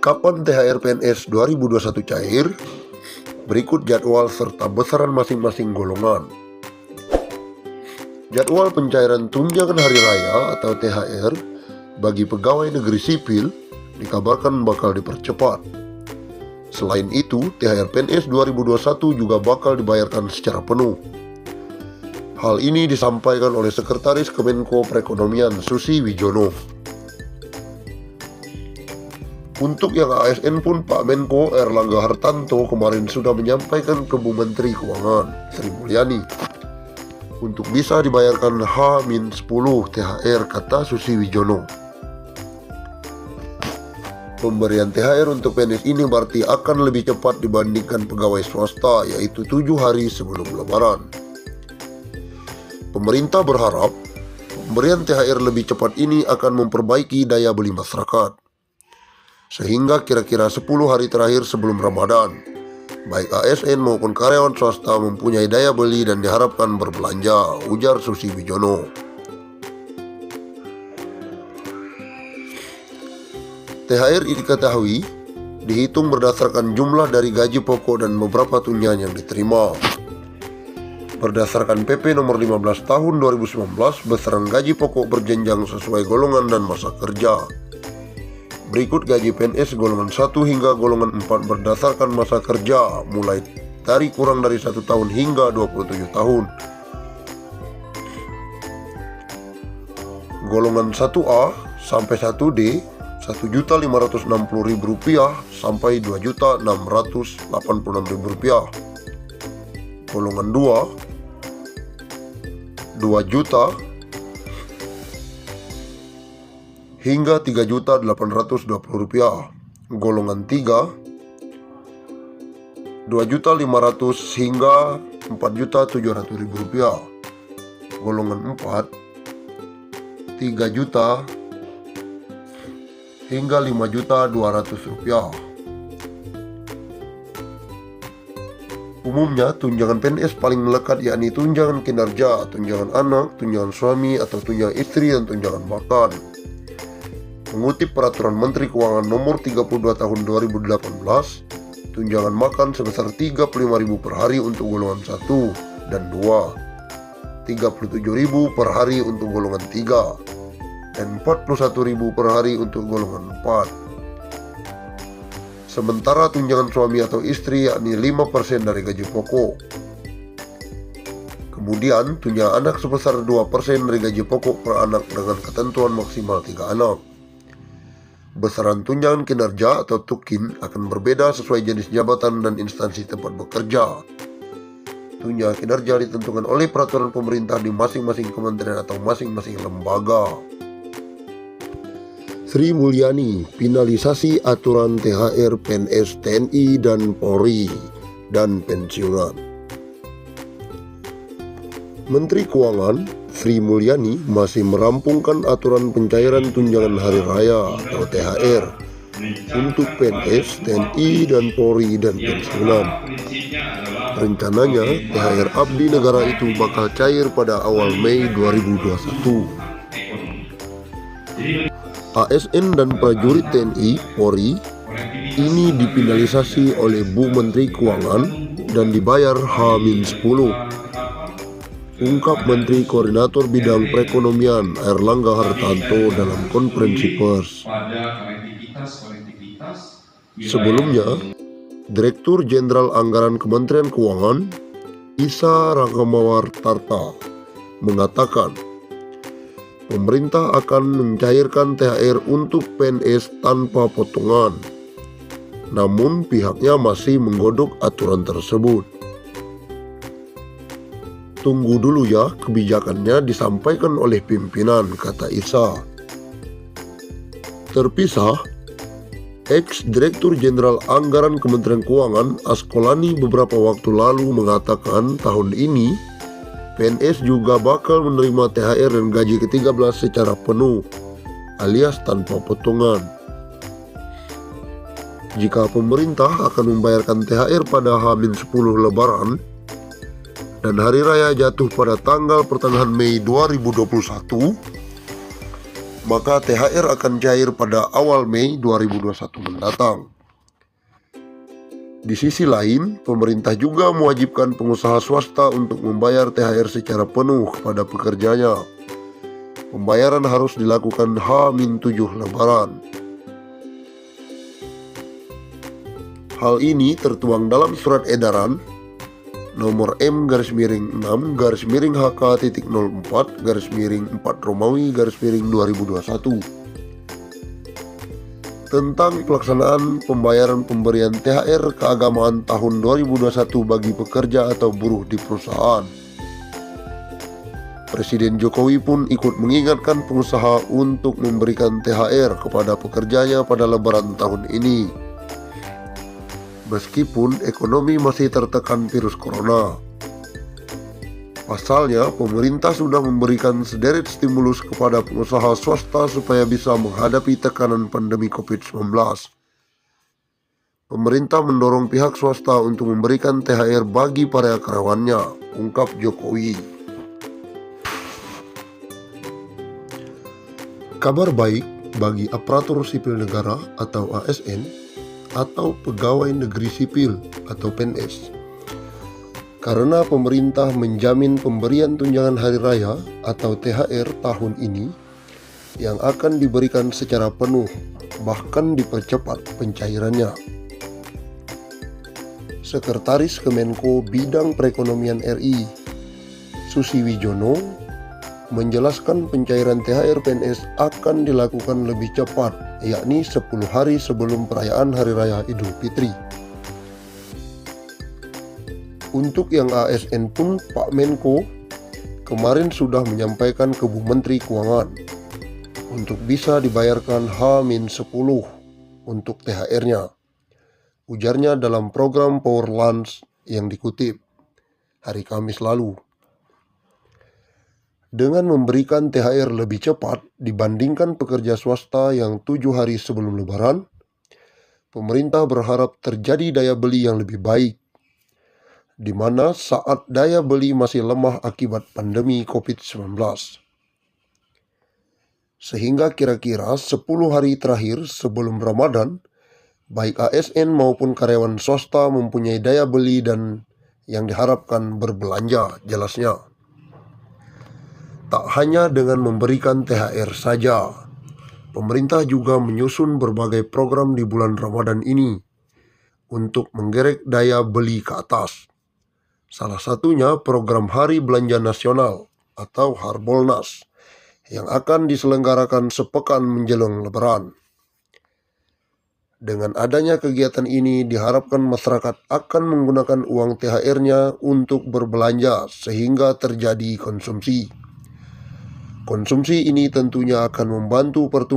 Kapan THR PNS 2021 cair? Berikut jadwal serta besaran masing-masing golongan. Jadwal pencairan tunjangan hari raya atau THR bagi pegawai negeri sipil dikabarkan bakal dipercepat. Selain itu, THR PNS 2021 juga bakal dibayarkan secara penuh. Hal ini disampaikan oleh Sekretaris Kemenko Perekonomian Susi Wijono. Untuk yang ASN pun Pak Menko Erlangga Hartanto kemarin sudah menyampaikan ke Bu Menteri Keuangan Sri Mulyani untuk bisa dibayarkan H-10 THR, kata Susi Wijono. Pemberian THR untuk PNS ini berarti akan lebih cepat dibandingkan pegawai swasta, yaitu 7 hari sebelum Lebaran. Pemerintah berharap pemberian THR lebih cepat ini akan memperbaiki daya beli masyarakat, sehingga kira-kira 10 hari terakhir sebelum Ramadan, baik ASN maupun karyawan swasta mempunyai daya beli dan diharapkan berbelanja, ujar Susi Wijono. THR diketahui dihitung berdasarkan jumlah dari gaji pokok dan beberapa tunjangan yang diterima. Berdasarkan PP nomor 15 tahun 2019, besaran gaji pokok berjenjang sesuai golongan dan masa kerja. Berikut gaji PNS golongan 1 hingga golongan 4 berdasarkan masa kerja, mulai dari kurang dari 1 tahun hingga 27 tahun. Golongan 1A sampai 1D Rp1.560.000 sampai Rp2.686.000. Golongan 2 2 juta hingga Rp3.820. Golongan 3 Rp2.500.000 hingga Rp4.700.000. Golongan 4 3 juta hingga Rp5.200.000. Umumnya tunjangan PNS paling melekat yakni tunjangan kinerja, tunjangan anak, tunjangan suami atau tunjangan istri, dan tunjangan makan. Mengutip Peraturan Menteri Keuangan Nomor 32 Tahun 2018, tunjangan makan sebesar Rp35.000 per hari untuk golongan 1 dan 2, Rp37.000 per hari untuk golongan 3, dan Rp41.000 per hari untuk golongan 4. Sementara tunjangan suami atau istri yakni 5% dari gaji pokok. Kemudian tunjangan anak sebesar 2% dari gaji pokok per anak dengan ketentuan maksimal 3 anak. Besaran tunjangan kinerja atau tukin akan berbeda sesuai jenis jabatan dan instansi tempat bekerja. Tunjangan kinerja ditentukan oleh peraturan pemerintah di masing-masing kementerian atau masing-masing lembaga. Sri Mulyani, finalisasi aturan THR PNS TNI dan Polri dan pensiunan. Menteri Keuangan Sri Mulyani masih merampungkan aturan pencairan tunjangan hari raya atau THR untuk PNS, TNI, dan Polri dan pensiunan. Rencananya THR abdi negara itu bakal cair pada awal Mei 2021. ASN dan prajurit TNI Polri ini difinalisasi oleh Bu Menteri Keuangan dan dibayar H-10, ungkap Menteri Koordinator Bidang Perekonomian Erlangga Hartanto dalam konferensi pers. Sebelumnya, Direktur Jenderal Anggaran Kementerian Keuangan Isa Ragamawar Tarta mengatakan pemerintah akan mencairkan THR untuk PNS tanpa potongan. Namun pihaknya masih menggodok aturan tersebut. Tunggu dulu ya, kebijakannya disampaikan oleh pimpinan, kata Isa. Terpisah, ex-Direktur Jenderal Anggaran Kementerian Keuangan Askolani beberapa waktu lalu mengatakan tahun ini PNS juga bakal menerima THR dan gaji ke-13 secara penuh, alias tanpa potongan. Jika pemerintah akan membayarkan THR pada H-10 Lebaran dan Hari Raya jatuh pada tanggal pertengahan Mei 2021, maka THR akan cair pada awal Mei 2021 mendatang. Di sisi lain, pemerintah juga mewajibkan pengusaha swasta untuk membayar THR secara penuh kepada pekerjanya. Pembayaran harus dilakukan H-7 Lebaran. Hal ini tertuang dalam surat edaran nomor M-HK.04-4-4 tentang pelaksanaan pembayaran pemberian THR keagamaan tahun 2021 bagi pekerja atau buruh di perusahaan. Presiden Jokowi pun ikut mengingatkan pengusaha untuk memberikan THR kepada pekerjanya pada Lebaran tahun ini. Meskipun ekonomi masih tertekan virus corona. Pasalnya, pemerintah sudah memberikan sederet stimulus kepada pengusaha swasta supaya bisa menghadapi tekanan pandemi COVID-19. Pemerintah mendorong pihak swasta untuk memberikan THR bagi para karyawannya, ungkap Jokowi. Kabar baik bagi aparatur sipil negara atau ASN atau pegawai negeri sipil atau PNS. Karena pemerintah menjamin pemberian tunjangan hari raya atau THR tahun ini yang akan diberikan secara penuh, bahkan dipercepat pencairannya. Sekretaris Kemenko Bidang Perekonomian RI, Susi Wijono, menjelaskan pencairan THR PNS akan dilakukan lebih cepat, yakni 10 hari sebelum perayaan Hari Raya Idul Fitri. Untuk yang ASN pun Pak Menko kemarin sudah menyampaikan ke Bu Menteri Keuangan untuk bisa dibayarkan H-10 untuk THR-nya. Ujarnya dalam program Power Lunch yang dikutip hari Kamis lalu. Dengan memberikan THR lebih cepat dibandingkan pekerja swasta yang 7 hari sebelum Lebaran, pemerintah berharap terjadi daya beli yang lebih baik, di mana saat daya beli masih lemah akibat pandemi COVID-19. Sehingga kira-kira 10 hari terakhir sebelum Ramadan, baik ASN maupun karyawan swasta mempunyai daya beli dan yang diharapkan berbelanja, jelasnya. Tak hanya dengan memberikan THR saja, pemerintah juga menyusun berbagai program di bulan Ramadan ini untuk menggerek daya beli ke atas. Salah satunya program Hari Belanja Nasional atau Harbolnas yang akan diselenggarakan sepekan menjelang Lebaran. Dengan adanya kegiatan ini diharapkan masyarakat akan menggunakan uang THR-nya untuk berbelanja sehingga terjadi konsumsi. Konsumsi ini tentunya akan membantu pertumbuhan